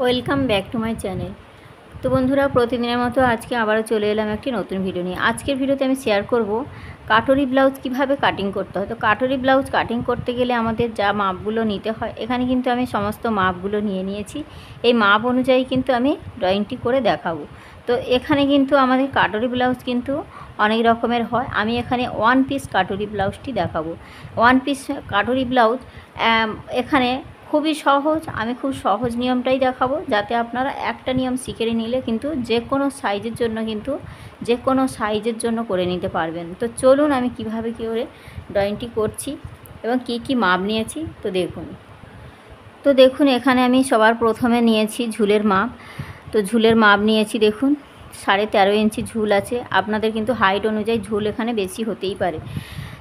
Welcome back to my channel. তো বন্ধুরা, প্রতিদিনের মতো আজকে আবারও চলে এলাম একটি নতুন ভিডিও নিয়ে। আজকের ভিডিওতে আমি শেয়ার করব কাটরি ব্লাউজ কিভাবে কাটিং করতে হয়। তো কাটরি ব্লাউজ কাটিং করতে গেলে আমাদের যা মাপগুলো নিতে হয়, এখানে কিন্তু আমি সমস্ত মাপগুলো নিয়ে নিয়েছি। এই মাপ অনুযায়ী কিন্তু আমি ড্রয়িংটি করে দেখাবো। তো এখানে কিন্তু আমাদের কাটরি ব্লাউজ কিন্তু অনেক রকমের হয়। আমি এখানে ওয়ান পিস কাটরি ব্লাউজটি দেখাবো। ওয়ান পিস কাটরি ব্লাউজ এখানে খুবই সহজ। আমি খুব সহজ নিয়মটাই দেখাবো, যাতে আপনারা একটা নিয়ম শিখে নিলে কিন্তু যে কোনো সাইজের জন্য করে নিতে পারবেন। তো চলুন আমি কিভাবে কী করে ড্রয়িংটি করছি এবং কি মাপ নিয়েছি তো দেখুন এখানে আমি সবার প্রথমে নিয়েছি ঝুলের মাপ। তো ঝুলের মাপ নিয়েছি, দেখুন 13.5 ইঞ্চি ঝুল আছে। আপনাদের কিন্তু হাইট অনুযায়ী ঝুল এখানে বেশি হতেই পারে।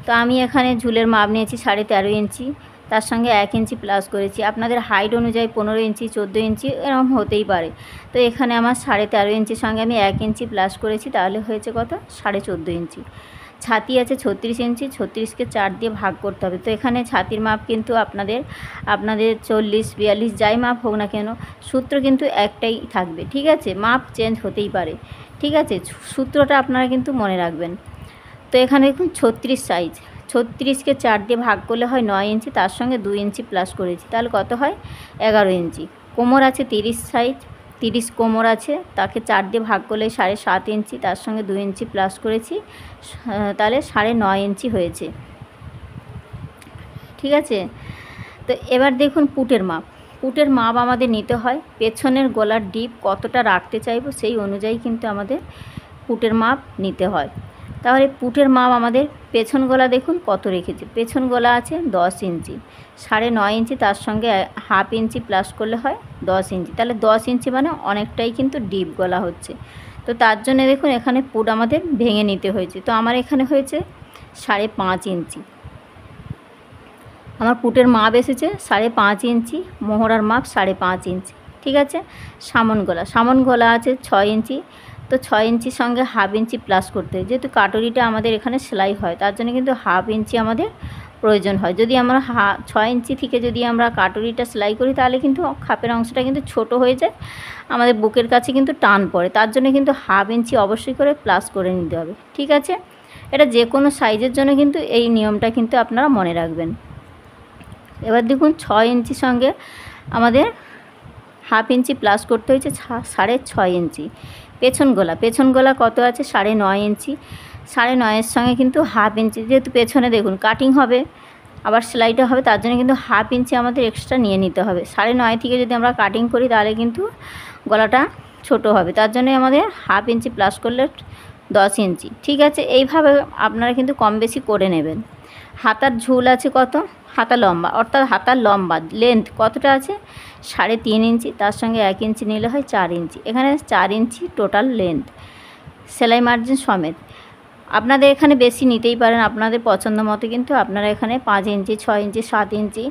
তো আমি এখানে ঝুলের মাপ নিয়েছি 13.5 ইঞ্চি, তার সঙ্গে 1 ইঞ্চি প্লাস করেছি। আপনাদের হাইট অনুযায়ী 15 ইঞ্চি 14 ইঞ্চি এরকম হতেই পারে। তো এখানে আমার 13.5 ইঞ্চির সঙ্গে আমি 1 ইঞ্চি প্লাস করেছি, তাহলে হয়েছে কত 14.5 ইঞ্চি। ছাতি আছে 36 ইঞ্চি, 36কে 4 দিয়ে ভাগ করতে হবে। তো এখানে ছাতির মাপ কিন্তু আপনাদের 40 42 যাই মাপ হোক না কেন, সূত্র কিন্তু একটাই থাকবে, ঠিক আছে? মাপ চেঞ্জ হতেই পারে, ঠিক আছে? সূত্রটা আপনারা কিন্তু মনে রাখবেন। তো এখানে দেখুন 36 সাইজ, 36কে 4 দিয়ে ভাগ করলে হয় 9 ইঞ্চি, তার সঙ্গে 2 ইঞ্চি প্লাস করেছি, তাহলে কত হয় 11 ইঞ্চি। কোমর আছে 30 সাইজ, 30 কোমর আছে, তাকে 4 দিয়ে ভাগ করলে 7.5 ইঞ্চি, তার সঙ্গে 2 ইঞ্চি প্লাস করেছি, তাহলে 9.5 ইঞ্চি হয়েছে, ঠিক আছে? তো এবার দেখুন পুটের মাপ আমাদের নিতে হয়। পেছনের গলার ডিপ কতটা রাখতে চাইবো সেই অনুযায়ী কিন্তু আমাদের পুটের মাপ নিতে হয়। তাহলে পুটের মাপ আমাদের পেছন গলা দেখুন কত রেখেছি। পেছন গলা আছে 10 ইঞ্চি, 9.5 ইঞ্চি, তার সঙ্গে হাফ ইঞ্চি প্লাস করলে হয় 10 ইঞ্চি। তাহলে 10 ইঞ্চি মানে অনেকটাই কিন্তু ডিপ গলা হচ্ছে। তো তার জন্য দেখুন এখানে পুট আমাদের ভেঙে নিতে হয়েছে। তো আমার এখানে হয়েছে 5.5 ইঞ্চি। আমার পুটের মাপ এসেছে 5.5 ইঞ্চি, মোহরার মাপ 5.5 ইঞ্চি, ঠিক আছে? সামন গলা আছে 6 ইঞ্চি। তো 6 ইঞ্চির সঙ্গে হাফ ইঞ্চি প্লাস করতে হয়, যেহেতু কাটরিটা আমাদের এখানে সেলাই হয়, তার জন্য কিন্তু হাফ ইঞ্চি আমাদের প্রয়োজন হয়। যদি আমরা 6 ইঞ্চি থেকে যদি আমরা কাটরিটা সেলাই করি, তাহলে কিন্তু খাপের অংশটা কিন্তু ছোট হয়ে যায়, আমাদের বুকের কাছে কিন্তু টান পড়ে। তার জন্য কিন্তু হাফ ইঞ্চি অবশ্যই করে প্লাস করে নিতে হবে, ঠিক আছে? এটা যে কোনো সাইজের জন্য কিন্তু এই নিয়মটা কিন্তু আপনারা মনে রাখবেন। এবার দেখুন 6 ইঞ্চির সঙ্গে আমাদের হাফ ইঞ্চি প্লাস করতে হয়েছে 6.5 ইঞ্চি। পেছন গলা কত আছে 9.5 ইঞ্চি। 9.5-এর সঙ্গে কিন্তু হাফ ইঞ্চি, যেহেতু পেছনে দেখুন কাটিং হবে আবার সেলাইটা হবে, তার জন্য কিন্তু হাফ ইঞ্চি আমাদের এক্সট্রা নিয়ে নিতে হবে। 9.5 থেকে যদি আমরা কাটিং করি, তাহলে কিন্তু গলাটা ছোট হবে, তার জন্য আমাদের হাফ ইঞ্চি প্লাস করলে 10 ইঞ্চি, ঠিক আছে? এইভাবে আপনারা কিন্তু কম বেশি করে নেবেন। হাতার ঝুল আছে কত, হাতা লম্বা, অর্থাৎ হাতার লম্বা লেন্থ কতটা আছে 3.5 ইঞ্চি, তার সঙ্গে 1 ইঞ্চি নিলে হয় 4 ইঞ্চি। এখানে 4 ইঞ্চি টোটাল লেন্থ, সেলাই মার্জিন সমেত। আপনাদের এখানে বেশি নিতেই পারেন আপনাদের পছন্দ মতো, কিন্তু আপনারা এখানে 5 ইঞ্চি 6 ইঞ্চি 7 ইঞ্চি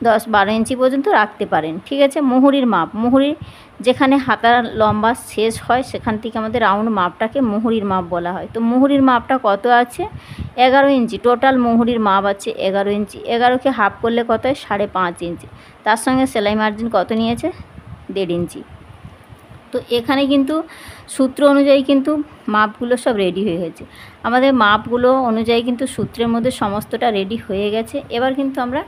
10-12 ইঞ্চি পর্যন্ত রাখতে পারেন, ঠিক আছে? মুহুরির মাপ, মুহুরি যেখানে হাতার লম্বা শেষ হয়, সেখান থেকে আমাদের রাউন্ড মাপটাকে মুহুরির মাপ বলা হয়। তো মুহুরির মাপটা কত আছে 11 ইঞ্চি। টোটাল মুহুরির মাপ আছে 11 ইঞ্চি। 11কে হাফ করলে কত হয় 5.5 ইঞ্চি। তার সঙ্গে সেলাই মার্জিন কত নিয়েছে 1.5 ইঞ্চি। তো এখানে কিন্তু সূত্র অনুযায়ী কিন্তু মাপগুলো সব রেডি হয়ে গেছে। আমাদের মাপগুলো অনুযায়ী কিন্তু সূত্রের মধ্যে সমস্তটা রেডি হয়ে গেছে। এবার কিন্তু আমরা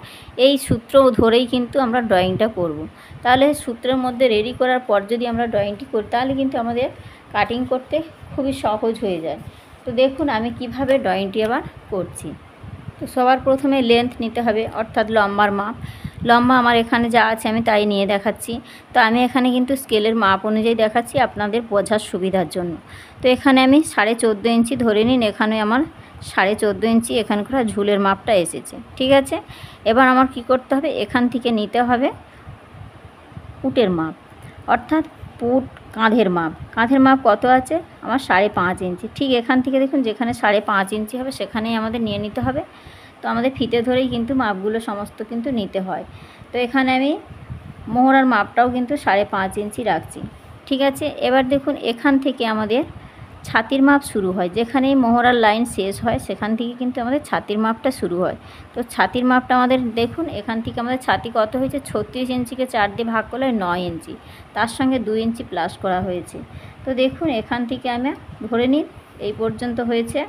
এই সূত্র ধরেই কিন্তু আমরা ড্রয়িংটা করব। তাহলে সূত্রের মধ্যে রেডি করার পর যদি আমরা ড্রয়িংটি করি, তাহলে কিন্তু আমাদের কাটিং করতে খুবই সহজ হয়ে যায়। তো দেখুন আমি কিভাবে ড্রয়িংটি আবার করছি। তো সবার প্রথমে লেন্থ নিতে হবে, অর্থাৎ লম্বার মাপ। লম্বা আমার এখানে যা আছে আমি তাই নিয়ে দেখাচ্ছি। তো আমি এখানে কিন্তু স্কেলের মাপ অনুযায়ী দেখাচ্ছি আপনাদের বোঝার সুবিধার জন্য। তো এখানে আমি 14.5 ইঞ্চি ধরে নিন, এখানে আমার 14.5 ইঞ্চি এখানকার ঝুলের মাপটা এসেছে, ঠিক আছে? এবার আমার কি করতে হবে, এখান থেকে নিতে হবে পুটের মাপ, অর্থাৎ পুট কাঁধের মাপ কত আছে আমার 5.5 ইঞ্চি। ঠিক এখান থেকে দেখুন যেখানে 5.5 ইঞ্চি হবে সেখানেই আমাদের নিয়ে নিতে হবে। তো আমাদের ফিতে ধরেই কিন্তু মাপগুলো সমস্ত কিন্তু নিতে হয়। তো এখানে আমি মোহরার মাপটাও কিন্তু 5.5 ইঞ্চি রাখছি, ঠিক আছে? এবার দেখুন এখান থেকে আমাদের ছাতির মাপ শুরু হয়, যেখানেই মোহরার লাইন শেষ হয় সেখান থেকে কিন্তু আমাদের ছাতির মাপটা শুরু হয়। তো ছাতির মাপটা আমাদের দেখুন, এখান থেকে আমাদের ছাতি কত হয়েছে, 36 ইঞ্চিকে 4 দিয়ে ভাগ করলে 9 ইঞ্চি, তার সঙ্গে 2 ইঞ্চি প্লাস করা হয়েছে। তো দেখুন এখান থেকে আমি ধরে নিন এই পর্যন্ত হয়েছে।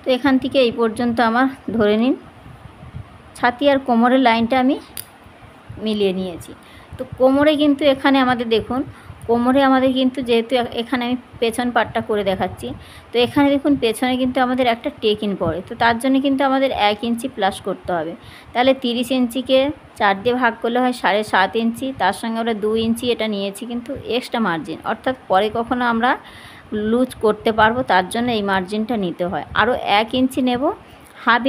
তো এখান থেকে এই পর্যন্ত আমার ধরে নিন ছাতি আর কোমরের লাইনটা আমি মিলিয়ে নিয়েছি। তো কোমরে কিন্তু এখানে আমাদের দেখুন, কোমরে আমাদের কিন্তু যেহেতু এখানে আমি পেছন পাটটা করে দেখাচ্ছি, তো এখানে দেখুন পেছনে কিন্তু আমাদের একটা টেকিন পড়ে, তো তার জন্য কিন্তু আমাদের 1 ইঞ্চি প্লাস করতে হবে। তাহলে 30 ইঞ্চিকে 4 দিয়ে ভাগ করলে হয় 7.5 ইঞ্চি, তার সঙ্গে আমরা 2 ইঞ্চি এটা নিয়েছি কিন্তু এক্সট্রা মার্জিন, অর্থাৎ পরে কখনো আমরা লুজ করতে পারবো, তার জন্য এই মার্জিনটা নিতে হয়। আরও 1 ইঞ্চি নেব, হাফ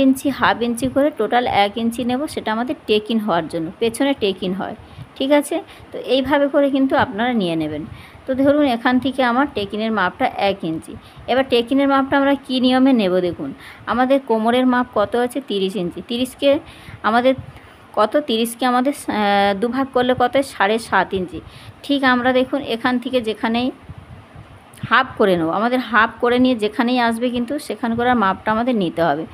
ইঞ্চি করে টোটাল 1 ইঞ্চি নেব, সেটা আমাদের টেকিন হওয়ার জন্য, পেছনে টেকিন হয়। ঠিক আছে, তো এইভাবে করে কিন্তু আপনারা নিয়ে নেবেন। তো ধরুন এখান থেকে আমার টেকিনের মাপটা 1 ইঞ্চি। এবার টেকিনের মাপটা আমরা কী নিয়মে নেব দেখুন, আমাদের কোমরের মাপ কত আছে 30 ইঞ্চি, 30কে আমাদের কত, 30কে আমাদের দুভাগ করলে কত, 7.5 ইঞ্চি। ঠিক আমরা দেখুন এখান থেকে যেখানেই হাফ করে নেব, আমাদের হাফ করে নিয়ে যেখানেই আসবে কিন্তু সেখানকার মাপটা আমাদের নিতে হবে।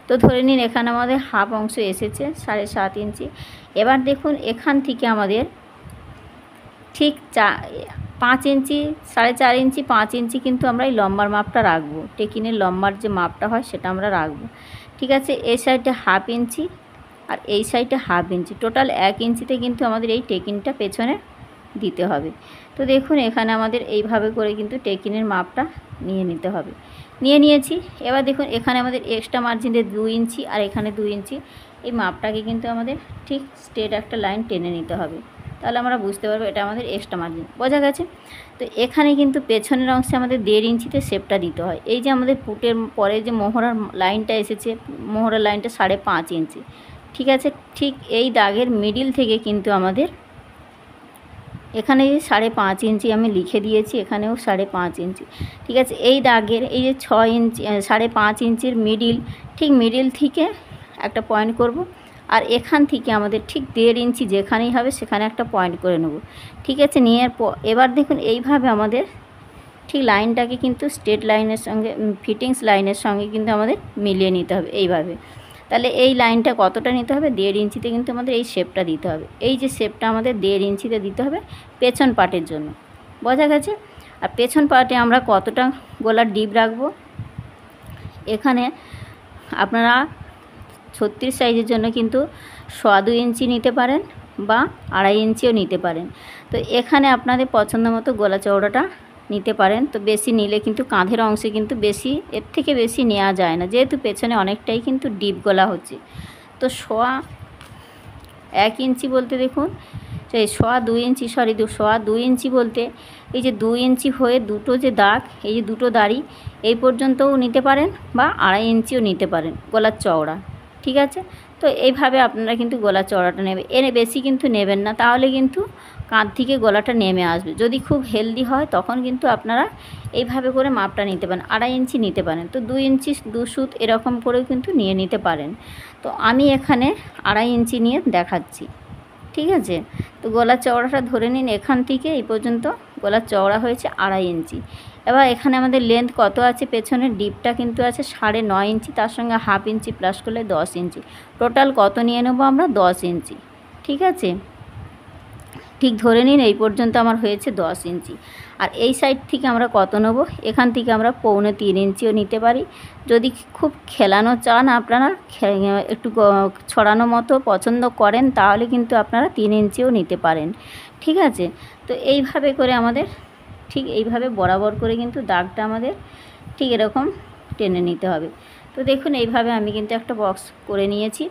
তো ধরে নিন এখানে আমাদের হাফ অংশ এসেছে 7.5 ইঞ্চি। এবার দেখুন এখান থেকে আমাদের ঠিক 5 ইঞ্চি, 4.5 ইঞ্চি, 5 ইঞ্চি কিন্তু আমরা এই লম্বার মাপটা রাখবো, টেকিনের লম্বার যে মাপটা হয় সেটা আমরা রাখবো। ঠিক আছে, এই সাইডে হাফ ইঞ্চি আর এই সাইডে হাফ ইঞ্চি, টোটাল 1 ইঞ্চিতে কিন্তু আমাদের এই টেকিনটা পেছনে দিতে হবে। তো দেখুন এখানে আমাদের এইভাবে করে কিন্তু টেকিনের মাপটা নিয়ে নিতে হবে, নিয়ে নিয়েছি। এবার দেখুন এখানে আমাদের এক্সট্রা মার্জিন দিয়ে 2 ইঞ্চি আর এখানে 2 ইঞ্চি, এই মাপটাকে কিন্তু আমাদের ঠিক স্ট্রেট একটা লাইন টেনে নিতে হবে, তাহলে আমরা বুঝতে পারবো এটা আমাদের এক্সট্রা মার্জিন। বোঝা গেছে? তো এখানে কিন্তু পেছনের অংশে আমাদের 1.5 ইঞ্চিতে শেপটা দিতে হয়। এই যে আমাদের পুটের পরে যে মোহরার লাইনটা এসেছে, মোহরার লাইনটা 5.5 ইঞ্চি। ঠিক আছে, ঠিক এই দাগের মিডিল থেকে কিন্তু আমাদের এখানে যে 5.5 ইঞ্চি আমি লিখে দিয়েছি, এখানেও 5.5 ইঞ্চি। ঠিক আছে, এই দাগের এই যে 6 ইঞ্চি 5.5 ইঞ্চির মিডিল, ঠিক মিডিল থেকে একটা পয়েন্ট করব, আর এখান থেকে আমাদের ঠিক 1.5 ইঞ্চি যেখানেই হবে সেখানে একটা পয়েন্ট করে নেব। ঠিক আছে, নেওয়ার পর এবার দেখুন এইভাবে আমাদের ঠিক লাইনটাকে কিন্তু স্ট্রেট লাইনের সঙ্গে, ফিটিংস লাইনের সঙ্গে কিন্তু আমাদের মিলিয়ে নিতে হবে এইভাবে। তাহলে এই লাইনটা কতটা নিতে হবে, 1.5 ইঞ্চিতে কিন্তু আমাদের এই শেপটা দিতে হবে। এই যে শেপটা আমাদের 1.5 ইঞ্চিতে দিতে হবে পেছন পাটের জন্য। বোঝা গেছে? আর পেছন পাটে আমরা কতটা গলার ডিপ রাখবো, এখানে আপনারা 36 সাইজের জন্য কিন্তু 2.25 ইঞ্চি নিতে পারেন বা 2.5 ইঞ্চিও নিতে পারেন। তো এখানে আপনাদের পছন্দ মতো গলা চওড়াটা নিতে পারেন। তো বেশি নিলে কিন্তু কাঁধের অংশে কিন্তু বেশি, এর থেকে বেশি নেওয়া যায় না, যেহেতু পেছনে অনেকটাই কিন্তু ডিপ গলা হচ্ছে। তো 1.25 ইঞ্চি বলতে দেখুন, সেই 2.25 ইঞ্চি, 2.25 ইঞ্চি বলতে এই যে 2 ইঞ্চি হয়ে দুটো যে দাগ, এই যে দুটো দাড়ি এই পর্যন্তও নিতে পারেন বা 2.5 ইঞ্চিও নিতে পারেন গলার চওড়া। ঠিক আছে, তো এইভাবে আপনারা কিন্তু গলা চওড়াটা নেবেন, এর বেশি কিন্তু নেবেন না, তাহলে কিন্তু কাঁধ থেকে গলাটা নেমে আসবে। যদি খুব হেলদি হয় তখন কিন্তু আপনারা এইভাবে করে মাপটা নিতে পারেন, 2.5 ইঞ্চি নিতে পারেন। তো 2 ইঞ্চি 2 সুত এরকম করেও কিন্তু নিয়ে নিতে পারেন। তো আমি এখানে 2.5 ইঞ্চি নিয়ে দেখাচ্ছি। ঠিক আছে, তো গলার চওড়াটা ধরে নিন, এখান থেকে এই পর্যন্ত গলার চওড়া হয়েছে 2.5 ইঞ্চি। এবার এখানে আমাদের লেন্থ কত আছে, পেছনের ডিপটা কিন্তু আছে 9.5 ইঞ্চি, তার সঙ্গে হাফ ইঞ্চি প্লাস করলে 10 ইঞ্চি, টোটাল কত নিয়ে নেব আমরা, 10 ইঞ্চি। ঠিক আছে, ঠিক ধরে নিন এই পর্যন্ত আমার হয়েছে 10 ইঞ্চি। আর এই সাইড থেকে আমরা কত নেব, এখান থেকে আমরা 2.25 ইঞ্চিও নিতে পারি। যদি খুব খেলানো চান আপনারা, একটু ছড়ানো মতো পছন্দ করেন, তাহলে কিন্তু আপনারা 3 ইঞ্চিও নিতে পারেন। ঠিক আছে, তো এইভাবে করে আমাদের ঠিক এইভাবে বরাবর করে কিন্তু দাগটা আমাদের ঠিক এরকম টেনে নিতে হবে। তো দেখুন এইভাবে আমি কিন্তু একটা বক্স করে নিয়েছি।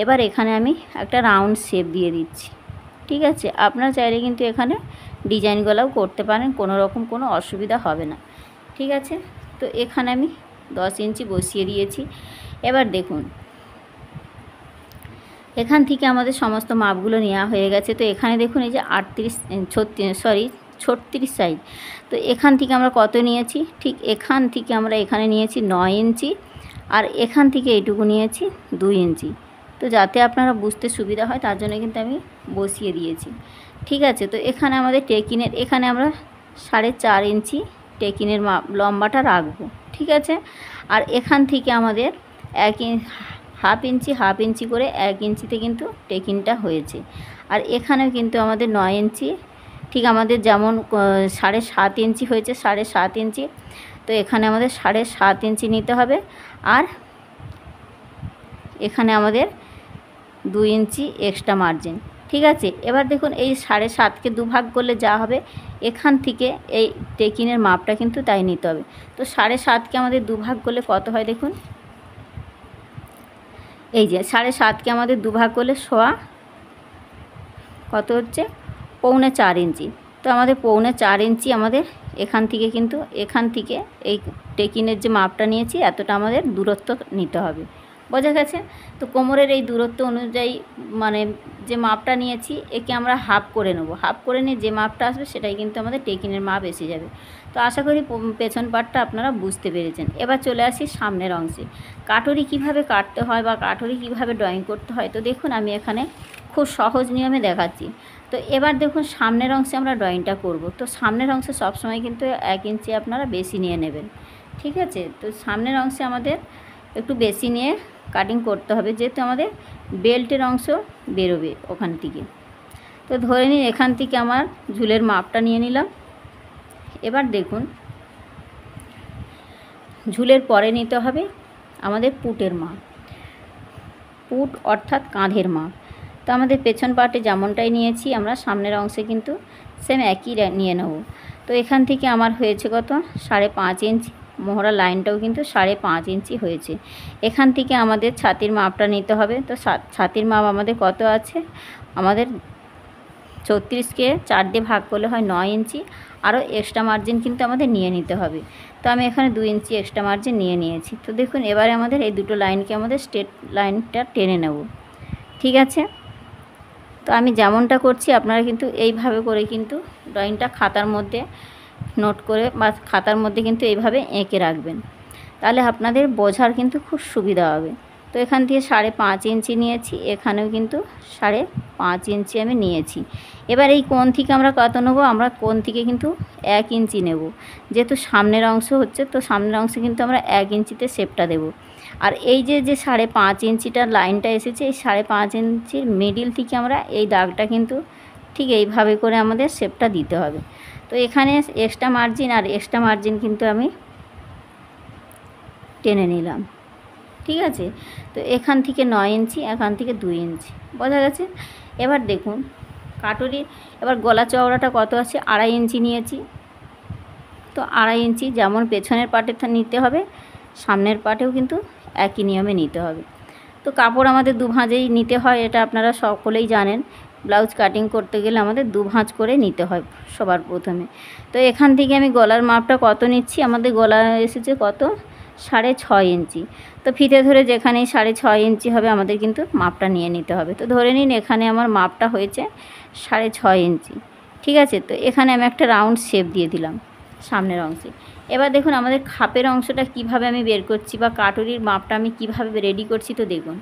এবার এখানে আমি একটা রাউন্ড শেপ দিয়ে দিচ্ছি। ঠিক আছে, আপনারা চাইলে কিন্তু এখানে ডিজাইন গলাও করতে পারেন, কোনো রকম কোনো অসুবিধা হবে না। ঠিক আছে, তো এখানে আমি 10 ইঞ্চি বসিয়ে দিয়েছি। এবার দেখুন এখান থেকে আমাদের সমস্ত মাপগুলো নেওয়া হয়ে গেছে। তো এখানে দেখুন এই যে 36 সাইজ। তো এখান থেকে আমরা কত নিয়েছি, ঠিক এখান থেকে আমরা এখানে নিয়েছি 9 ইঞ্চি, আর এখান থেকে এইটুকু নিয়েছি 2 ইঞ্চি। তো যাতে আপনারা বুঝতে সুবিধা হয় তার জন্য কিন্তু আমি বসিয়ে দিয়েছি। ঠিক আছে, তো এখানে আমাদের টেকিনের এখানে আমরা 4.5 ইঞ্চি টেকিনের লম্বাটা রাখবো, ঠিক আছে। আর এখান থেকে আমাদের হাফ ইঞ্চি করে 1 ইঞ্চিতে কিন্তু টেকিনটা হয়েছে। আর এখানেও কিন্তু আমাদের 9 ইঞ্চি, ঠিক আমাদের যেমন 7.5 ইঞ্চি হয়েছে 7.5 ইঞ্চি, তো এখানে আমাদের 7.5 ইঞ্চি নিতে হবে। আর এখানে আমাদের 2 ইঞ্চি এক্সট্রা মার্জিন, ঠিক আছে। এবার দেখুন এই 7.5কে 2 ভাগ করলে যা হবে, এখান থেকে এই টেকিনের মাপটা কিন্তু তাই নিতে হবে। তো 7.5কে আমাদের 2 ভাগ করলে কত হয় দেখুন, এই যে 7.5কে আমাদের 2 ভাগ করলে কত হচ্ছে, 3.25 ইঞ্চি। তো আমাদের 3.25 ইঞ্চি আমাদের এখান থেকে এই টেকিনের যে মাপটা নিয়েছি এতটা আমাদের দূরত্ব নিতে হবে, বোঝা গেছে। তো কোমরের এই দূরত্ব অনুযায়ী মানে যে মাপটা নিয়েছি একে আমরা হাফ করে নেব, হাফ করে নিয়ে যে মাপটা আসবে সেটাই কিন্তু আমাদের টেকিনের মাপ এসে যাবে। তো আশা করি পেছন পাটটা আপনারা বুঝতে পেরেছেন। এবার চলে আসি সামনের অংশে, কাটুরি কিভাবে কাটতে হয় বা কাটুরি কিভাবে ড্রয়িং করতে হয়। তো দেখুন আমি এখানে খুব সহজ নিয়মে দেখাচ্ছি। তো এবার দেখুন সামনের অংশে আমরা ড্রয়িংটা করব। তো সামনের অংশে সবসময় কিন্তু 1 ইঞ্চি আপনারা বেশি নিয়ে নেবেন, ঠিক আছে। তো সামনের অংশে আমাদের একটু বেশি নিয়ে কাটিং করতে হবে, যেহেতু আমাদের বেল্টের অংশ বেরোবে ওখান থেকে। তো ধরে নিন এখান থেকে আমার ঝুলের মাপটা নিয়ে নিলাম। এবার দেখুন ঝুলের পরে নিতে হবে আমাদের পুটের মাপ, পুট অর্থাৎ কাঁধের মাপ। তো আমাদের পেছন পার্টে যেমনটাই নিয়েছি আমরা সামনের অংশে কিন্তু সেম একই নিয়ে নেব। তো এখান থেকে আমার হয়েছে কত, 5.5 ইঞ্চি, মোহরা লাইনটাও কিন্তু 5.5 ইঞ্চি হয়েছে। এখান থেকে আমাদের ছাতির মাপটা নিতে হবে। তো ছাতির মাপ আমাদের কত আছে, আমাদের 34কে 4 দিয়ে ভাগ করলে হয় 9 ইঞ্চি, আরও এক্সট্রা মার্জিন কিন্তু আমাদের নিয়ে নিতে হবে। তো আমি এখানে 2 ইঞ্চি এক্সট্রা মার্জিন নিয়ে নিয়েছি। তো দেখুন এবারে আমাদের এই দুটো লাইনকে আমাদের স্ট্রেট লাইনটা টেনে নেব, ঠিক আছে। তো আমি যেমনটা করছি আপনারা কিন্তু এইভাবে করে কিন্তু ড্রয়িংটা খাতার মধ্যে নোট করে বা খাতার মধ্যে কিন্তু এইভাবে এঁকে রাখবেন, তাহলে আপনাদের বোঝার কিন্তু খুব সুবিধা হবে। তো এখান থেকে 5.5 ইঞ্চি নিয়েছি, এখানেও কিন্তু 5.5 ইঞ্চি আমি নিয়েছি। এবার এই কোণ থেকে আমরা কত নেব, আমরা কোণ থেকে কিন্তু 1 ইঞ্চি নেব, যেহেতু সামনের অংশ হচ্ছে। তো সামনের অংশে কিন্তু আমরা 1 ইঞ্চিতে শেপটা দেব। আর এই যে 5.5 ইঞ্চিটার লাইনটা এসেছে, এই 5.5 ইঞ্চির মিডিল থেকে আমরা এই দাগটা কিন্তু ঠিক এইভাবে করে আমাদের শেপটা দিতে হবে। তো এখানে এক্সট্রা মার্জিন কিন্তু আমি টেনে নিলাম, ঠিক আছে। তো এখান থেকে 9 ইঞ্চি, এখান থেকে 2 ইঞ্চি, বোঝা গেছে। এবার দেখুন কাটুরি, এবার গলা চওড়াটা কত আছে, 2.5 ইঞ্চি নিয়েছি। তো 2.5 ইঞ্চি যেমন পেছনের পাটে নিতে হবে, সামনের পাটেও কিন্তু একই নিয়মে নিতে হবে। তো কাপড় আমাদের 2 ভাঁজেই নিতে হয়, এটা আপনারা সকলেই জানেন। ব্লাউজ কাটিং করতে গেলে আমাদের 2 ভাঁজ করে নিতে হয় সবার প্রথমে। তো এখান থেকে আমি গলার মাপটা কত নিচ্ছি, আমাদের গলা এসেছে কত, 6.5 ইঞ্চি। তো ফিতে ধরে যেখানেই 6.5 ইঞ্চি হবে আমাদের কিন্তু মাপটা নিয়ে নিতে হবে। তো ধরে নিন এখানে আমার মাপটা হয়েছে 6.5 ইঞ্চি, ঠিক আছে। তো এখানে আমি একটা রাউন্ড শেপ দিয়ে দিলাম সামনের অংশে। এবার দেখুন আমাদের খাপের অংশটা কিভাবে আমি বের করছি বা কাটুরির মাপটা আমি কিভাবে রেডি করছি। তো দেখুন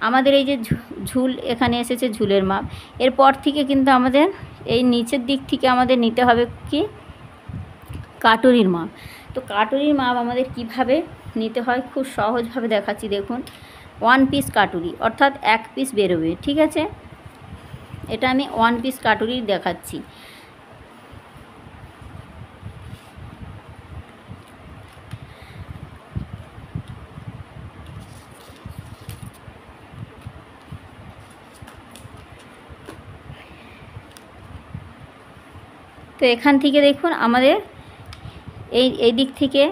আমাদের এই যে ঝুল এখানে এসেছে ঝুলের মাপ, এরপর থেকে কিন্তু আমাদের এই নিচের দিক থেকে আমাদের নিতে হবে কি, কাটুরির মাপ। তো কাটুরির মাপ আমাদের কিভাবে নিতে হয় খুব সহজভাবে দেখাচ্ছি। দেখুন 1 পিস কাটুরি অর্থাৎ 1 পিস বেরোবে, ঠিক আছে। এটা আমি 1 পিস কাটুরি দেখাচ্ছি। তো এখান থেকে দেখুন আমাদের এই দিক থেকে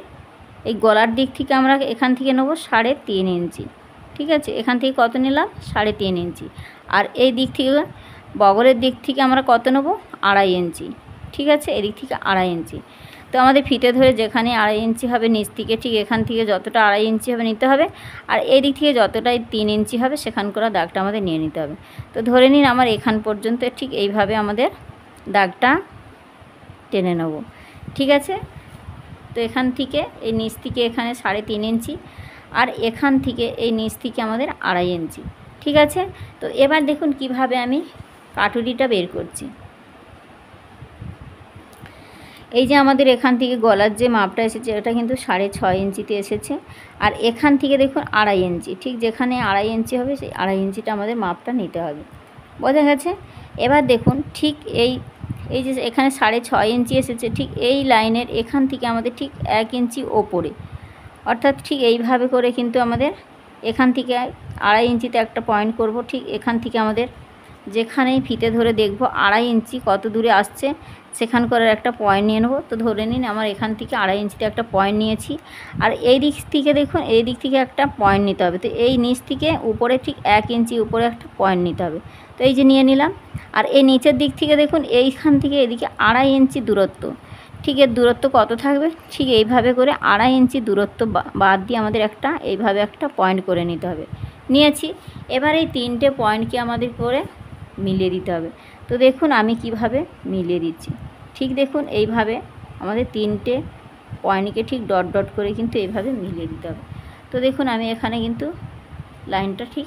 এই গলার দিক থেকে আমরা এখান থেকে নেব 3.5 ইঞ্চি, ঠিক আছে। এখান থেকে কত নিলাম, 3.5 ইঞ্চি। আর এই দিক থেকে বগলের দিক থেকে আমরা কত নেব, 2.5 ইঞ্চি, ঠিক আছে। এদিক থেকে 2.5 ইঞ্চি। তো আমাদের ফিতে ধরে যেখানে 2.5 ইঞ্চি হবে নিচ থেকে ঠিক এখান থেকে যতটা 2.5 ইঞ্চি হবে নিতে হবে, আর এই দিক থেকে যতটাই 3 ইঞ্চি হবে সেখান করে দাগটা আমাদের নিয়ে নিতে হবে। তো ধরে নিন আমার এখান পর্যন্ত ঠিক এইভাবে আমাদের দাগটা টেনে নেব, ঠিক আছে। তো এখান থেকে এই নিচ থেকে এখানে 3.5 ইঞ্চি, আর এখান থেকে এই নিচ থেকে আমাদের 2.5 ইঞ্চি, ঠিক আছে। তো এবার দেখুন কিভাবে আমি কাটুরিটা বের করছি। এই যে আমাদের এখান থেকে গলার যে মাপটা এসেছে এটা কিন্তু 6.5 ইঞ্চিতে এসেছে। আর এখান থেকে দেখুন 2.5 ইঞ্চি, ঠিক যেখানে 2.5 ইঞ্চি হবে সেই 2.5 ইঞ্চিটা আমাদের মাপটা নিতে হবে। বোঝা গেছে? এবার দেখুন ঠিক এই যে এখানে 6.5 ইঞ্চি এসেছে, ঠিক এই লাইনের এখান থেকে আমাদের ঠিক 1 ইঞ্চি ওপরে, অর্থাৎ ঠিক এইভাবে করে কিন্তু আমাদের এখান থেকে 2.5 ইঞ্চিতে একটা পয়েন্ট করব। ঠিক এখান থেকে আমাদের যেখানেই ফিতে ধরে দেখব 2.5 ইঞ্চি কত দূরে আসছে সেখান করে একটা পয়েন্ট নিয়ে নেব। তো ধরে নিন আমার এখান থেকে 2.5 ইঞ্চিতে একটা পয়েন্ট নিয়েছি। আর এই দিক থেকে দেখুন এই দিক থেকে একটা পয়েন্ট নিতে হবে। তো এই নিচ থেকে উপরে ঠিক 1 ইঞ্চি উপরে একটা পয়েন্ট নিতে হবে। তো এই যে নিয়ে নিলাম। আর এই নিচের দিক থেকে দেখুন এইখান থেকে এদিকে 2.5 ইঞ্চি দূরত্ব, ঠিক এর দূরত্ব কত থাকবে, ঠিক এইভাবে করে 2.5 ইঞ্চি দূরত্ব বাদ দিয়ে আমাদের একটা এইভাবে একটা পয়েন্ট করে নিতে হবে। নিয়েছি। এবার এই 3টে পয়েন্টকে আমাদের করে মিলিয়ে দিতে হবে। তো দেখুন আমি কিভাবে মিলিয়ে দিচ্ছি। ঠিক দেখুন এইভাবে আমাদের 3টে পয়েন্টকে ঠিক ডট ডট করে কিন্তু এইভাবে মিলিয়ে দিতে হবে। তো দেখুন আমি এখানে কিন্তু লাইনটা ঠিক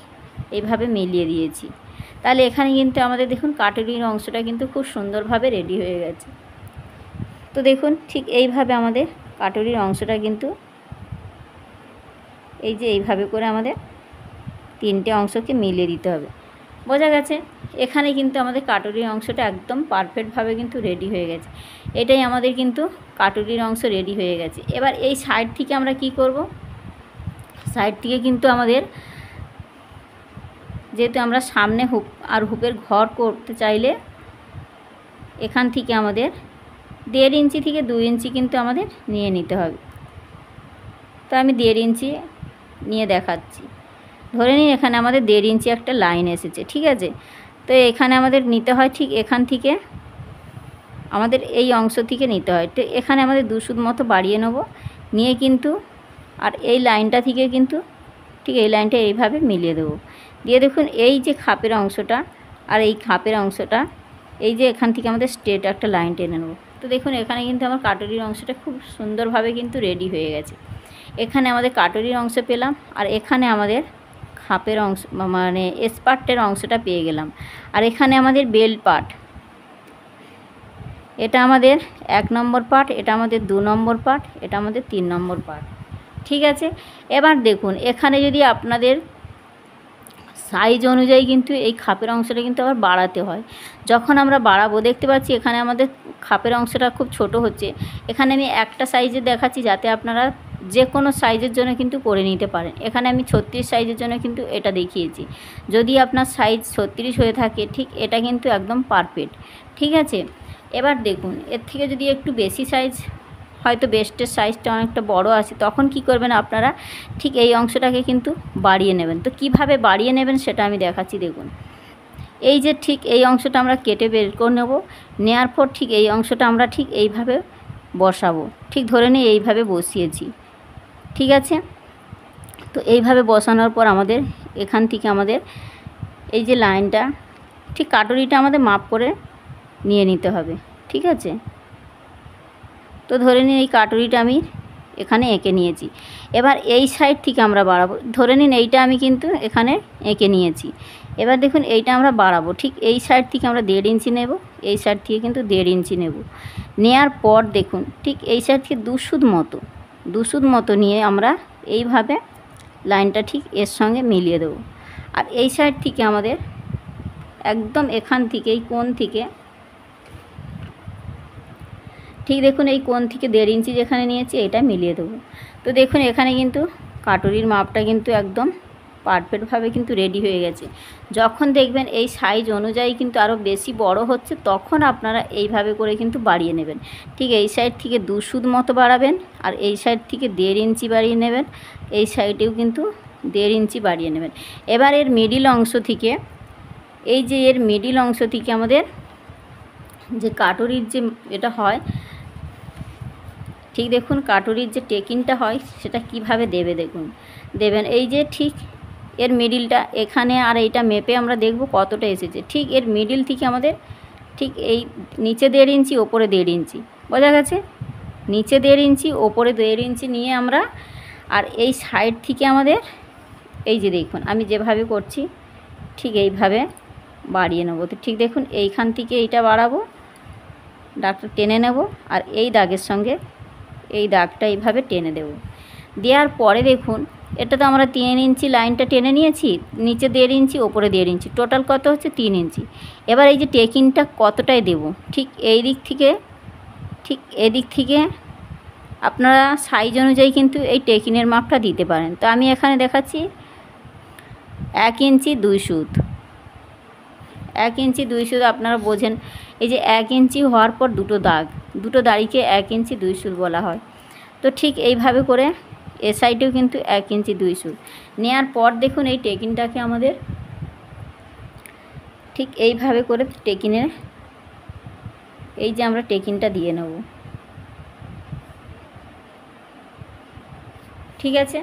এইভাবে মিলিয়ে দিয়েছি। তাহলে এখানে কিন্তু আমাদের দেখুন কাটুরির অংশটা কিন্তু খুব সুন্দরভাবে রেডি হয়ে গেছে। তো দেখুন ঠিক এইভাবে আমাদের কাটুরির অংশটা কিন্তু এই যে এইভাবে করে আমাদের 3টে অংশকে মিলিয়ে দিতে হবে। বোঝা গেছে? এখানে কিন্তু আমাদের কাটুরির অংশটা একদম পারফেক্টভাবে কিন্তু রেডি হয়ে গেছে। এটাই আমাদের কিন্তু কাটুরির অংশ রেডি হয়ে গেছে। এবার এই সাইড থেকে আমরা কি করব, সাইড থেকে কিন্তু আমাদের যেহেতু আমরা সামনে হুক আর হুপের ঘর করতে চাইলে এখান থেকে আমাদের 1.5 ইঞ্চি থেকে 2 ইঞ্চি কিন্তু আমাদের নিয়ে নিতে হবে। তো আমি 1.5 ইঞ্চি নিয়ে দেখাচ্ছি। ধরে নিন এখানে আমাদের 1.5 ইঞ্চি একটা লাইন এসেছে, ঠিক আছে? তো এখানে আমাদের নিতে হয় ঠিক এখান থেকে আমাদের এই অংশ থেকে নিতে হয়। তো এখানে আমাদের 2 সুত মতো বাড়িয়ে নেব, নিয়ে কিন্তু আর এই লাইনটা থেকে কিন্তু ঠিক এই লাইনটা এইভাবে মিলিয়ে দেবো। দিয়ে দেখুন এই যে খাপের অংশটা আর এই খাপের অংশটা এই যে এখান থেকে আমাদের স্ট্রেট একটা লাইন টেনে নেব। তো দেখুন এখানে কিন্তু আমার কাটুরির অংশটা খুব সুন্দরভাবে কিন্তু রেডি হয়ে গেছে। এখানে আমাদের কাটুরির অংশ পেলাম আর এখানে আমাদের খাপের অংশ মানে এসপার্টের অংশটা পেয়ে গেলাম। আর এখানে আমাদের বেল্ট পার্ট, এটা আমাদের 1 নম্বর পার্ট, এটা আমাদের 2 নম্বর পার্ট, এটা আমাদের 3 নম্বর পার্ট, ঠিক আছে? এবার দেখুন এখানে যদি আপনাদের সাইজ অনুযায়ী কিন্তু এই খাপের অংশটা কিন্তু আবার বাড়াতে হয়। যখন আমরা বাড়াবো দেখতে পাচ্ছি এখানে আমাদের খাপের অংশটা খুব ছোট হচ্ছে। এখানে আমি একটা সাইজে দেখাচ্ছি যাতে আপনারা যে কোনো সাইজের জন্য কিন্তু করে নিতে পারেন। এখানে আমি 36 সাইজের জন্য কিন্তু এটা দেখিয়েছি। যদি আপনার সাইজ 36 হয়ে থাকে ঠিক এটা কিন্তু একদম পারফেক্ট, ঠিক আছে? এবার দেখুন এর থেকে যদি একটু বেশি সাইজ, হয়তো বেস্টের সাইজটা অনেকটা বড় আছে, তখন কি করবেন আপনারা ঠিক এই অংশটাকে কিন্তু বাড়িয়ে নেবেন। তো কিভাবে বাড়িয়ে নেবেন সেটা আমি দেখাচ্ছি। দেখুন এই যে ঠিক এই অংশটা আমরা কেটে বের করে নেব, নেওয়ার পর ঠিক এই অংশটা আমরা ঠিক এইভাবে বসাবো। ঠিক ধরে নিই এইভাবে বসিয়েছি, ঠিক আছে? তো এইভাবে বসানোর পর আমাদের এখান থেকে আমাদের এই যে লাইনটা ঠিক কাটুরিটা আমাদের মাপ করে নিয়ে নিতে হবে, ঠিক আছে? তো ধরে নিন এই কাটুরিটা আমি এখানে এঁকে নিয়েছি। এবার এই সাইড থেকে আমরা বাড়াবো। ধরে নিন এইটা আমি কিন্তু এখানে এঁকে নিয়েছি। এবার দেখুন এইটা আমরা বাড়াবো। ঠিক এই সাইড থেকে আমরা 1.5 ইঞ্চি নেব, এই সাইড থেকে কিন্তু 1.5 ইঞ্চি নেব। নেয়ার পর দেখুন ঠিক এই সাইড থেকে 2 সুত মতো নিয়ে আমরা এইভাবে লাইনটা ঠিক এর সঙ্গে মিলিয়ে দেব। আর এই সাইড থেকে আমাদের একদম এখান থেকে এই কোণ থেকে ঠিক দেখুন এই কোণ থেকে 1.5 ইঞ্চি যেখানে নিয়েছি এটা মিলিয়ে দেবো। তো দেখুন এখানে কিন্তু কাটুরির মাপটা কিন্তু একদম পারফেক্টভাবে কিন্তু রেডি হয়ে গেছে। যখন দেখবেন এই সাইজ অনুযায়ী কিন্তু আরও বেশি বড় হচ্ছে তখন আপনারা এইভাবে করে কিন্তু বাড়িয়ে নেবেন। ঠিক এই সাইড থেকে 2 সুত মতো বাড়াবেন আর এই সাইড থেকে 1.5 ইঞ্চি বাড়িয়ে নেবেন, এই সাইডেও কিন্তু 1.5 ইঞ্চি বাড়িয়ে নেবেন। এবার এর মিডিল অংশ থেকে এই যে এর মিডিল অংশ থেকে আমাদের যে কাটুরির যে এটা হয় ঠিক দেখুন কাটুরির যে টেকিংটা হয় সেটা কিভাবে দেবে দেখুন দেবেন। এই যে ঠিক এর মিডিলটা এখানে আর এইটা মেপে আমরা দেখব কতটা এসেছে। ঠিক এর মিডিল থেকে আমাদের ঠিক এই নিচে 1.5 ইঞ্চি ওপরে 1.5 ইঞ্চি, বোঝা গেছে? নিচে 1.5 ইঞ্চি ওপরে 1.5 ইঞ্চি নিয়ে আমরা আর এই সাইড থেকে আমাদের এই যে দেখুন আমি যেভাবে করছি ঠিক এইভাবে বাড়িয়ে নেব। তো ঠিক দেখুন এইখান থেকে এইটা বাড়াবো দাগটা টেনে নেব আর এই দাগের সঙ্গে এই দাগটা এইভাবে টেনে দেব। দেওয়ার পরে দেখুন এটা তো আমরা 3 ইঞ্চি লাইনটা টেনে নিয়েছি, নিচে 1.5 ইঞ্চি, ওপরে 1.5 ইঞ্চি, টোটাল কত হচ্ছে 3 ইঞ্চি। এবার এই যে টেকিংটা কতটাই দেব, ঠিক এই দিক থেকে, ঠিক এদিক থেকে আপনারা সাইজ অনুযায়ী কিন্তু এই টেকিংয়ের মাপটা দিতে পারেন। তো আমি এখানে দেখাচ্ছি 1 ইঞ্চি 2 সুত, 1 ইঞ্চি 2 সুত। আপনারা বোঝেন এই যে 1 ইঞ্চি হওয়ার পর দুটো দাগ, দুটো দাড়িকে 1 ইঞ্চি 2 সুত বলা হয়। তো ঠিক এইভাবে করে এ সাইডেও কিন্তু 1 ইঞ্চি 2 সুত নেওয়ার পর দেখুন এই টেকিংটাকে আমাদের ঠিক এইভাবে করে টেকিংয়ের এই যে আমরা টেকিংটা দিয়ে নেব, ঠিক আছে।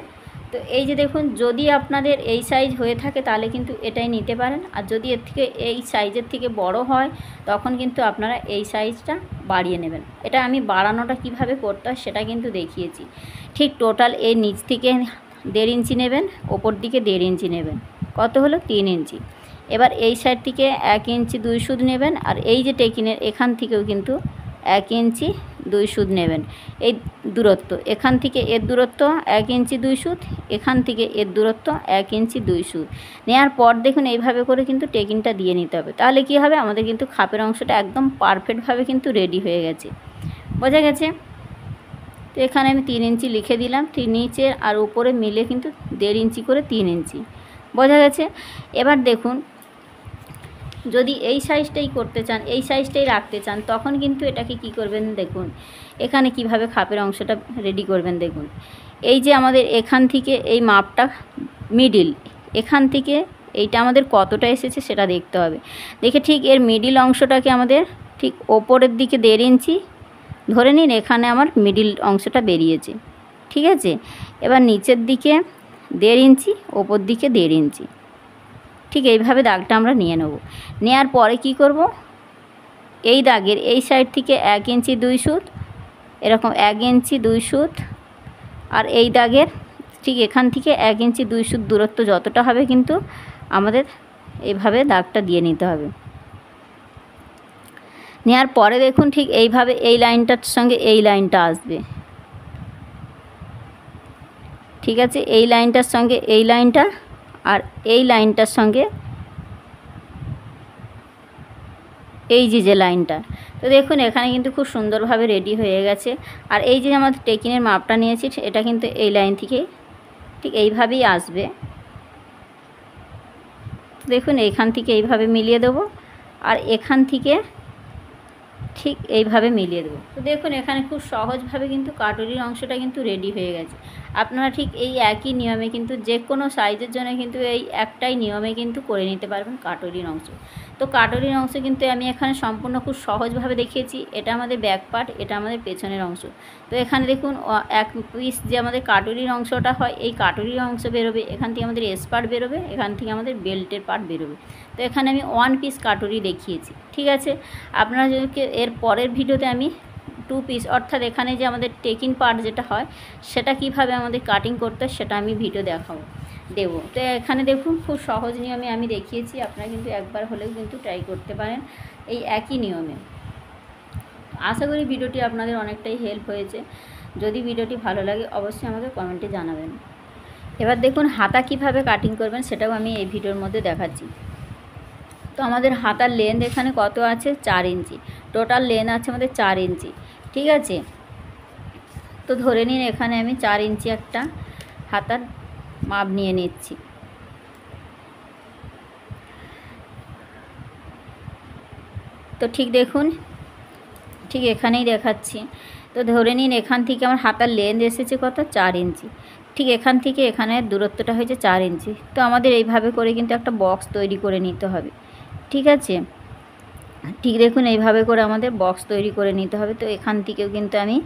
তো এই যে দেখুন যদি আপনাদের এই সাইজ হয়ে থাকে তাহলে কিন্তু এটাই নিতে পারেন, আর যদি এর থেকে এই সাইজের থেকে বড় হয় তখন কিন্তু আপনারা এই সাইজটা বাড়িয়ে নেবেন। এটা আমি বাড়ানোটা কিভাবে করতে হয় সেটা কিন্তু দেখিয়েছি। ঠিক টোটাল এই নিচ থেকে 1.5 ইঞ্চি নেবেন, ওপর দিকে 1.5 ইঞ্চি নেবেন, কত হলো 3 ইঞ্চি। এবার এই সাইড থেকে 1 ইঞ্চি 2 সুত নেবেন, আর এই যে টেকিংয়ের এখান থেকেও কিন্তু 1 ইঞ্চি 2 সুত নেবেন। এই দূরত্ব এখান থেকে এর দূরত্ব 1 ইঞ্চি 2 সুত, এখান থেকে এর দূরত্ব 1 ইঞ্চি 2 সুত নেওয়ার পর দেখুন এইভাবে করে কিন্তু টেকিংটা দিয়ে নিতে হবে। তাহলে কি হবে, আমাদের কিন্তু খাপের অংশটা একদম পারফেক্টভাবে কিন্তু রেডি হয়ে গেছে। বোঝা গেছে? তো এখানে আমি 3 ইঞ্চি লিখে দিলাম, নিচে আর উপরে মিলে কিন্তু 1.5 ইঞ্চি করে 3 ইঞ্চি। বোঝা গেছে? এবার দেখুন যদি এই সাইজটাই করতে চান, এই সাইজটাই রাখতে চান, তখন কিন্তু এটাকে কি করবেন দেখুন, এখানে কিভাবে খাপের অংশটা রেডি করবেন দেখুন। এই যে আমাদের এখান থেকে এই মাপটা মিডিল, এখান থেকে এইটা আমাদের কতটা এসেছে সেটা দেখতে হবে। দেখে ঠিক এর মিডিল অংশটাকে আমাদের ঠিক ওপরের দিকে 1.5 ইঞ্চি ধরে নিন, এখানে আমার মিডিল অংশটা বেরিয়েছে, ঠিক আছে। এবার নিচের দিকে 1.5 ইঞ্চি, ওপর দিকে 1.5 ইঞ্চি, ঠিক এইভাবে দাগটা আমরা নিয়ে নেব। নেওয়ার পরে কি করব, এই দাগের এই সাইড থেকে 1 ইঞ্চি 2 সুত, এরকম 1 ইঞ্চি 2 সুত, আর এই দাগের ঠিক এখান থেকে 1 ইঞ্চি 2 সুত দূরত্ব যতটা হবে কিন্তু আমাদের এইভাবে দাগটা দিয়ে নিতে হবে। নেওয়ার পরে দেখুন ঠিক এইভাবে এই লাইনটার সঙ্গে এই লাইনটা আসবে, ঠিক আছে। এই লাইনটার সঙ্গে এই লাইনটা, আর এই লাইনটার সঙ্গে এই যে লাইনটা। তো দেখুন এখানে কিন্তু খুব সুন্দরভাবে রেডি হয়ে গেছে। আর এই যে আমাদের টেকিংয়ের মাপটা নিয়েছি এটা কিন্তু এই লাইন থেকে ঠিক এইভাবেই আসবে। দেখুন এইখান থেকে এইভাবে মিলিয়ে দেবো, আর এখান থেকে ঠিক এইভাবে মিলিয়ে দেবো। তো দেখুন এখানে খুব সহজভাবে কিন্তু কাটুরির অংশটা কিন্তু রেডি হয়ে গেছে। আপনারা ঠিক এই একই নিয়মে কিন্তু যে কোনো সাইজের জন্য কিন্তু এই একটাই নিয়মে কিন্তু করে নিতে পারবেন কাটুরির অংশ। তো কাটুরির অংশ কিন্তু আমি এখানে সম্পূর্ণ খুব সহজভাবে দেখিয়েছি। এটা আমাদের ব্যাক পার্ট, এটা আমাদের পেছনের অংশ। তো এখানে দেখুন এক পিস যে আমাদের কাটুরির অংশটা হয়, এই কাটুরির অংশ বেরোবে, এখান থেকে আমাদের এস পার্ট বেরোবে, এখান থেকে আমাদের বেল্টের পার্ট বেরোবে। তো এখানে আমি 1 পিস কাটুরি দেখিয়েছি, ঠিক আছে। আপনারা যদি এর পরের ভিডিওতে আমি 2 পিস, অর্থাৎ এখানে যে আমাদের টেকিং পার্ট যেটা হয় সেটা কিভাবে আমাদের কাটিং করতে হয় সেটা আমি ভিডিও দেবো। তো এখানে দেখুন খুব সহজ নিয়মে আমি দেখিয়েছি, আপনারা কিন্তু একবার হলেও কিন্তু ট্রাই করতে পারেন এই একই নিয়মে। আশা করি ভিডিওটি আপনাদের অনেকটাই হেল্প হয়েছে। যদি ভিডিওটি ভালো লাগে অবশ্যই আমাকে কমেন্টে জানাবেন। এবার দেখুন হাতা কিভাবে কাটিং করবেন সেটাও আমি এই ভিডিওর মধ্যে দেখাচ্ছি। তো আমাদের হাতার লেন্থ এখানে কত আছে, 4 ইঞ্চি। টোটাল লেন্থ আছে আমাদের 4 ইঞ্চি, ঠিক আছে। তো ধরে নিন এখানে আমি 4 ইঞ্চি একটা হাতার মাপ নিয়ে নিচ্ছি। তো ঠিক দেখুন ঠিক এখানেই দেখাচ্ছি। তো ধরে নিন এখান থেকে আমার হাতার লেন্থ এসেছে কত, 4 ইঞ্চি। ঠিক এখান থেকে এখানের দূরত্বটা হয়েছে 4 ইঞ্চি। তো আমাদের এইভাবে করে কিন্তু একটা বক্স তৈরি করে নিতে হবে, ঠিক আছে। ঠিক দেখুন এইভাবে করে আমাদের বক্স তৈরি করে নিতে হবে। তো এখান থেকেও কিন্তু আমি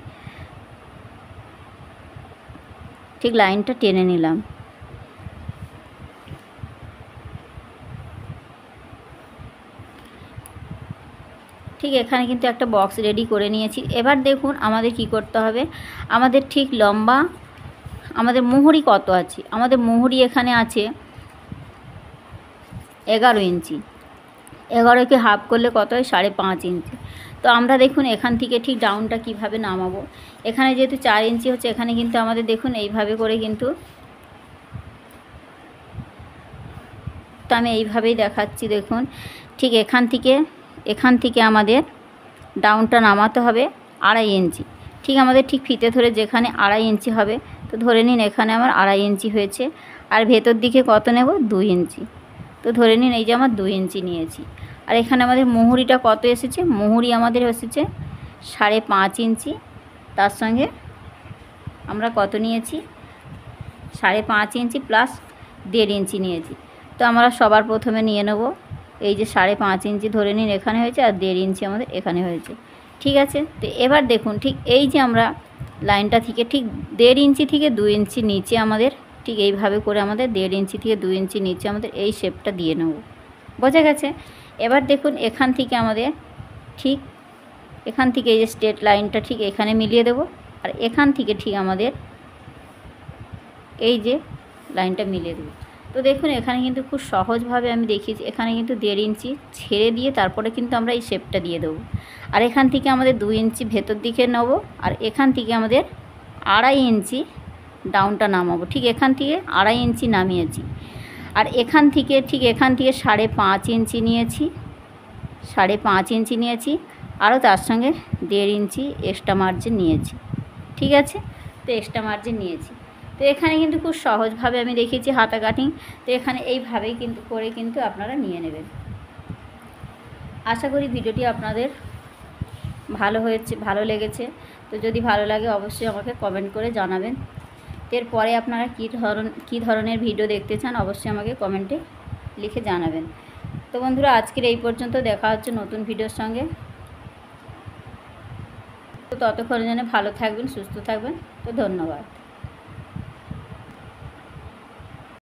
ঠিক লাইনটা টেনে নিলাম। ঠিক এখানে কিন্তু একটা বক্স রেডি করে নিয়েছি। এবার দেখুন আমাদের কি করতে হবে, আমাদের ঠিক লম্বা আমাদের মুহুরি কত আছে, আমাদের মুহুরি এখানে আছে 11 ইঞ্চি। 11কে হাফ করলে কত হয়, 5.5 ইঞ্চি। তো আমরা দেখুন এখান থেকে ঠিক ডাউনটা কিভাবে নামাবো। এখানে যেহেতু 4 ইঞ্চি হচ্ছে, এখানে কিন্তু আমাদের দেখুন এইভাবে করে কিন্তু, তো আমি এইভাবেই দেখাচ্ছি। দেখুন ঠিক এখান থেকে আমাদের ডাউনটা নামাতে হবে 2.5 ইঞ্চি। ঠিক আমাদের ঠিক ফিতে ধরে যেখানে 2.5 ইঞ্চি হবে, তো ধরে নিন এখানে আমার 2.5 ইঞ্চি হয়েছে। আর ভেতর দিকে কত নেব, 2 ইঞ্চি। তো ধরে নিন এই যে আমার 2 ইঞ্চি নিয়েছি। আর এখানে আমাদের মুহুরিটা কত এসেছে, মুহুরি আমাদের এসেছে 5.5 ইঞ্চি। তার সঙ্গে আমরা কত নিয়েছি, 5.5 ইঞ্চি প্লাস 1.5 ইঞ্চি নিয়েছি। তো আমরা সবার প্রথমে নিয়ে নেব এই যে 5.5 ইঞ্চি ধরে নিন এখানে হয়েছে, আর 1.5 ইঞ্চি আমাদের এখানে হয়েছে। ঠিক আছে, তো এবার দেখুন ঠিক এই যে আমরা লাইনটা থেকে ঠিক 1.5 ইঞ্চি থেকে 2 ইঞ্চি নিচে আমাদের ঠিক এইভাবে করে আমাদের 1.5 ইঞ্চি থেকে 2 ইঞ্চি নিচে আমাদের এই শেপটা দিয়ে নেব। বোঝা গেছে? এবার দেখুন এখান থেকে আমাদের ঠিক এখান থেকে এই যে স্ট্রেট লাইনটা ঠিক এখানে মিলিয়ে দেব, আর এখান থেকে ঠিক আমাদের এই যে লাইনটা মিলিয়ে দেব। তো দেখুন এখানে কিন্তু খুব সহজভাবে আমি দেখিয়েছি। এখানে কিন্তু 1.5 ইঞ্চি ছেড়ে দিয়ে তারপরে কিন্তু আমরা এই শেপটা দিয়ে দেবো। আর এখান থেকে আমাদের 2 ইঞ্চি ভেতর দিকে নেব, আর এখান থেকে আমাদের 2.5 ইঞ্চি ডাউনটা নামাবো। ঠিক এখান থেকে 2.5 ইঞ্চি নামিয়েছি, আর এখান থেকে ঠিক এখান থেকে 5.5 ইঞ্চি নিয়েছি, 5.5 ইঞ্চি নিয়েছি, আরও তার সঙ্গে 1.5 ইঞ্চি এক্সট্রা মার্জিন নিয়েছি। ঠিক আছে, তো এক্সট্রা মার্জিন নিয়েছি। তো এখানে কিন্তু খুব সহজভাবে আমি দেখিয়েছি হাতা কাটিং। তো এখানে এইভাবেই কিন্তু করে কিন্তু আপনারা নিয়ে নেবেন। আশা করি ভিডিওটি আপনাদের ভালো লেগেছে। তো যদি ভালো লাগে অবশ্যই আমাকে কমেন্ট করে জানাবেন। এরপরে আপনারা কী ধরনের ভিডিও দেখতে চান অবশ্যই আমাকে কমেন্টে লিখে জানাবেন। তো বন্ধুরা আজকের এই পর্যন্ত, দেখা হচ্ছে নতুন ভিডিওর সঙ্গে। তো ততক্ষণের জন্য ভালো থাকবেন, সুস্থ থাকবেন। তো ধন্যবাদ।